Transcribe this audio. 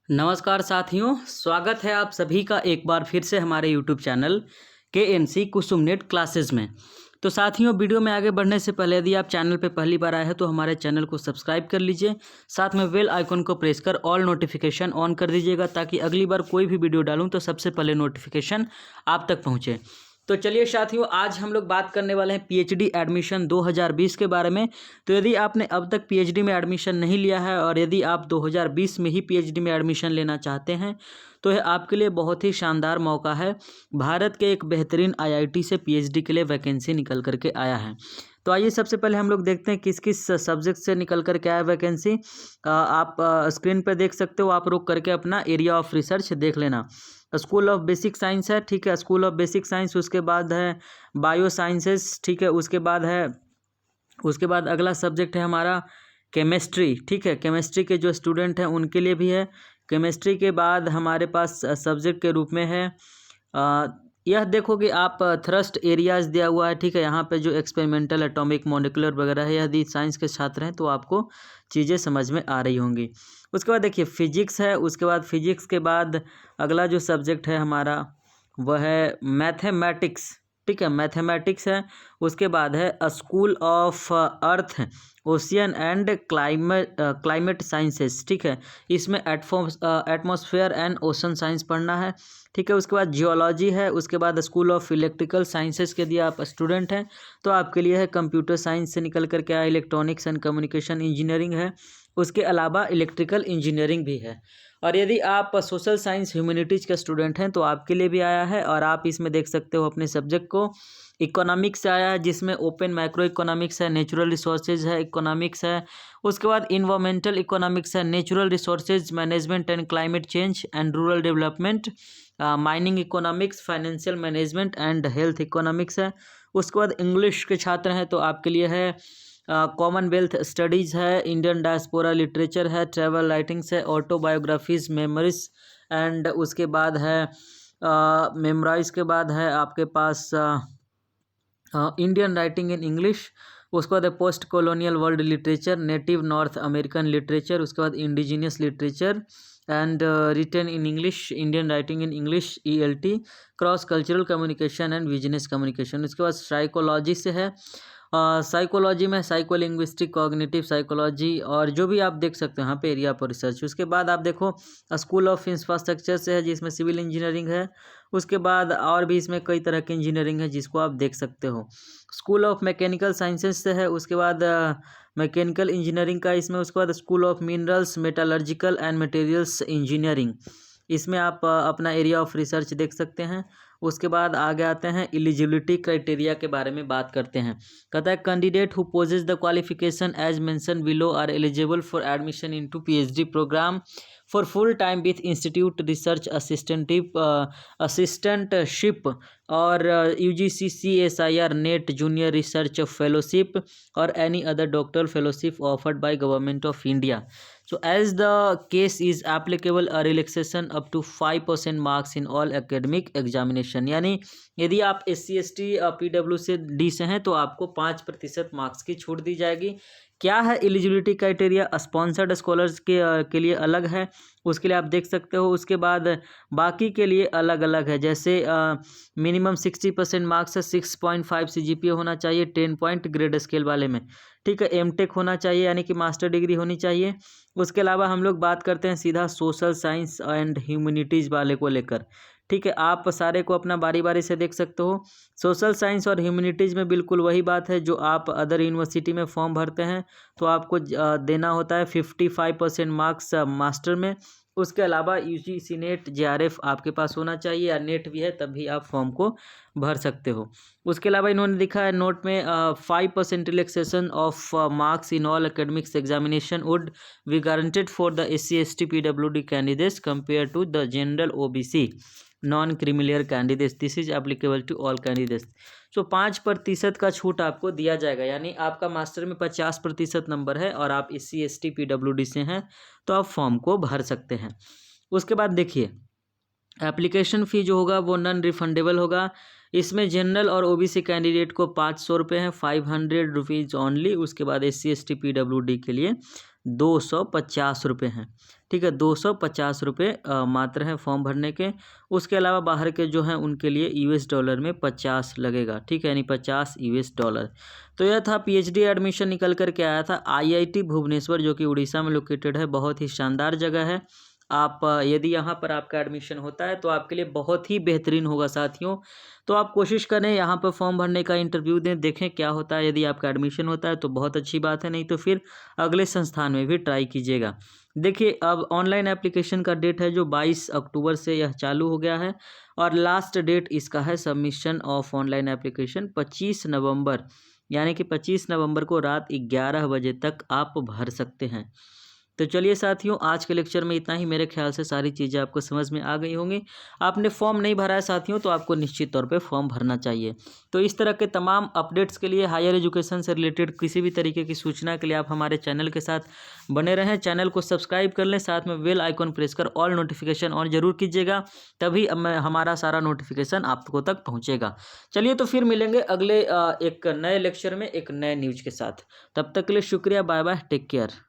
नमस्कार साथियों, स्वागत है आप सभी का एक बार फिर से हमारे YouTube चैनल KNC कुसुम नेट क्लासेस में। तो साथियों, वीडियो में आगे बढ़ने से पहले यदि आप चैनल पर पहली बार आए हैं तो हमारे चैनल को सब्सक्राइब कर लीजिए, साथ में बेल आइकन को प्रेस कर ऑल नोटिफिकेशन ऑन कर दीजिएगा ताकि अगली बार कोई भी वीडियो डालूं तो सबसे पहले नोटिफिकेशन आप तक पहुँचे। तो चलिए साथियों, आज हम लोग बात करने वाले हैं PhD एडमिशन 2020 के बारे में। तो यदि आपने अब तक PhD में एडमिशन नहीं लिया है और यदि आप 2020 में ही PhD में एडमिशन लेना चाहते हैं तो यह आपके लिए बहुत ही शानदार मौका है। भारत के एक बेहतरीन IIT से PhD के लिए वैकेंसी निकल करके आया है। तो आइए सबसे पहले हम लोग देखते हैं किस किस सब्जेक्ट से निकल करके आया वैकेंसी। आप स्क्रीन पर देख सकते हो, आप रुक करके अपना एरिया ऑफ रिसर्च देख लेना। स्कूल ऑफ बेसिक साइंस है, ठीक है, स्कूल ऑफ बेसिक साइंस। उसके बाद है बायो साइंसेस, ठीक है। उसके बाद अगला सब्जेक्ट है हमारा केमिस्ट्री, ठीक है। केमिस्ट्री के जो स्टूडेंट हैं उनके लिए भी है। केमिस्ट्री के बाद हमारे पास सब्जेक्ट के रूप में है यह देखो कि आप थ्रस्ट एरियाज़ दिया हुआ है, ठीक है। यहाँ पे जो एक्सपेरिमेंटल एटॉमिक मॉलिक्यूलर वगैरह है, यदि साइंस के छात्र हैं तो आपको चीज़ें समझ में आ रही होंगी। उसके बाद देखिए फिजिक्स है। उसके बाद फिजिक्स के बाद अगला जो सब्जेक्ट है हमारा वह है मैथमेटिक्स, ठीक है, मैथमेटिक्स है। उसके बाद है school of earth ocean and climate sciences, ठीक है। इसमें एटमॉस्फेयर एंड ओशन साइंस पढ़ना है, ठीक है। उसके बाद जियोलॉजी है। उसके बाद स्कूल ऑफ इलेक्ट्रिकल साइंसेस के यदि आप स्टूडेंट हैं तो आपके लिए है कंप्यूटर साइंस से निकल करके आया इलेक्ट्रॉनिक्स एंड कम्युनिकेशन इंजीनियरिंग है। उसके अलावा इलेक्ट्रिकल इंजीनियरिंग भी है। और यदि आप सोशल साइंस ह्यूमैनिटीज के स्टूडेंट हैं तो आपके लिए भी आया है और आप इसमें देख सकते हो अपने सब्जेक्ट को। इकोनॉमिक्स से आया है जिसमें ओपन माइक्रो इकोनॉमिक्स है, नेचुरल रिसोर्सेज है, इकोनॉमिक्स है। उसके बाद इन्वायरमेंटल इकोनॉमिक्स है, natural resources management and climate change and rural development, mining economics, financial management and health economics है। उसके बाद इंग्लिश के छात्र हैं तो आपके लिए है कॉमनवेल्थ स्टडीज़ है, इंडियन डायस्पोरा लिटरेचर है, ट्रैवल राइटिंग्स है, ऑटोबायोग्राफीज, मेमोरीज एंड उसके बाद है मेमोराइज के बाद है आपके पास इंडियन राइटिंग इन इंग्लिश। उसके बाद post colonial world literature, native North American literature. उसके बाद indigenous literature and written in English, Indian writing in English ELT, cross cultural communication and business communication. उसके बाद साइकोलॉजी से है, साइकोलॉजी में psycho linguistic, cognitive psychology और जो भी आप देख सकते हो यहाँ पे एरिया पर रिसर्च। उसके बाद आप देखो स्कूल ऑफ इंफ्रास्ट्रक्चर से है जिसमें सिविल इंजीनियरिंग है। उसके बाद और भी इसमें कई तरह की इंजीनियरिंग है जिसको आप देख सकते हो। स्कूल ऑफ मैकेनिकल साइंसेज से है। उसके बाद मैकेनिकल इंजीनियरिंग का इसमें। उसके बाद school of minerals, metallurgical and materials engineering, इसमें आप अपना एरिया ऑफ रिसर्च देख सकते हैं। उसके बाद आगे आते हैं एलिजिबिलिटी क्राइटेरिया के बारे में बात करते हैं। कहता है candidate who possess the qualification as mentioned below are eligible for admission into PhD programme for full time with institute research assistantship और UGC CSIR NET junior research fellowship और any other doctoral fellowship offered by government of India. So as the case is applicable, a relaxation up to 5% marks in all academic examination। यानी यदि आप SC ST PW से D से हैं तो आपको 5% marks की छूट दी जाएगी। क्या है एलिजिबिलिटी क्राइटेरिया? स्पॉन्सर्ड स्कॉलर्स के लिए अलग है, उसके लिए आप देख सकते हो। उसके बाद बाकी के लिए अलग अलग है, जैसे मिनिमम 60% मार्क्स है, 6.5 CGPA होना चाहिए 10 पॉइंट ग्रेड स्केल वाले में, ठीक है। MTech होना चाहिए यानी कि मास्टर डिग्री होनी चाहिए। उसके अलावा हम लोग बात करते हैं सीधा सोशल साइंस एंड ह्यूमैनिटीज़ वाले को लेकर, ठीक है। आप सारे को अपना बारी बारी से देख सकते हो। सोशल साइंस और ह्यूमैनिटीज़ में बिल्कुल वही बात है जो आप अदर यूनिवर्सिटी में फॉर्म भरते हैं तो आपको देना होता है 55% मार्क्स मास्टर में। उसके अलावा UGC नेट JRF आपके पास होना चाहिए या नेट भी है तब भी आप फॉर्म को भर सकते हो। उसके अलावा इन्होंने लिखा है नोट में 5% relaxation of marks in all academics examination would be guaranteed for the SC ST PWD candidates compare to the general OBC non creamy layer candidates. This is applicable to all candidates. So 5% का छूट आपको दिया जाएगा, यानी आपका master में 50% number है और आप SC ST PWD से हैं तो आप फॉर्म को भर सकते हैं। उसके बाद देखिए एप्लीकेशन फ़ी जो होगा वो नॉन रिफंडेबल होगा। इसमें जनरल और OBC कैंडिडेट को 500 रुपये हैं, 500 रुपीज़ ओनली। उसके बाद SC ST PWD के लिए 250 रुपये हैं, ठीक है, 250 रुपये मात्र है फॉर्म भरने के। उसके अलावा बाहर के जो हैं उनके लिए यूएस डॉलर में 50 लगेगा, ठीक है, यानी 50 यूएस डॉलर। तो यह था पीएचडी एडमिशन निकल कर के आया था आईआईटी भुवनेश्वर, जो कि उड़ीसा में लोकेटेड है। बहुत ही शानदार जगह है। आप यदि यहाँ पर आपका एडमिशन होता है तो आपके लिए बहुत ही बेहतरीन होगा साथियों। तो आप कोशिश करें यहाँ पर फॉर्म भरने का, इंटरव्यू दें, देखें क्या होता है। यदि आपका एडमिशन होता है तो बहुत अच्छी बात है, नहीं तो फिर अगले संस्थान में भी ट्राई कीजिएगा। देखिए, अब ऑनलाइन एप्लीकेशन का डेट है जो 22 अक्टूबर से यह चालू हो गया है, और लास्ट डेट इसका है सबमिशन ऑफ ऑनलाइन एप्लीकेशन 25 नवंबर, यानी कि 25 नवंबर को रात 11 बजे तक आप भर सकते हैं। तो चलिए साथियों, आज के लेक्चर में इतना ही। मेरे ख्याल से सारी चीज़ें आपको समझ में आ गई होंगी। आपने फॉर्म नहीं भरा है साथियों तो आपको निश्चित तौर पे फॉर्म भरना चाहिए। तो इस तरह के तमाम अपडेट्स के लिए, हायर एजुकेशन से रिलेटेड किसी भी तरीके की सूचना के लिए आप हमारे चैनल के साथ बने रहें। चैनल को सब्सक्राइब कर लें, साथ में बेल आइकॉन प्रेस कर ऑल नोटिफिकेशन ऑन जरूर कीजिएगा, तभी हमारा सारा नोटिफिकेशन आपको तक पहुँचेगा। चलिए, तो फिर मिलेंगे अगले एक नए लेक्चर में एक नए न्यूज के साथ। तब तक के लिए शुक्रिया, बाय बाय, टेक केयर।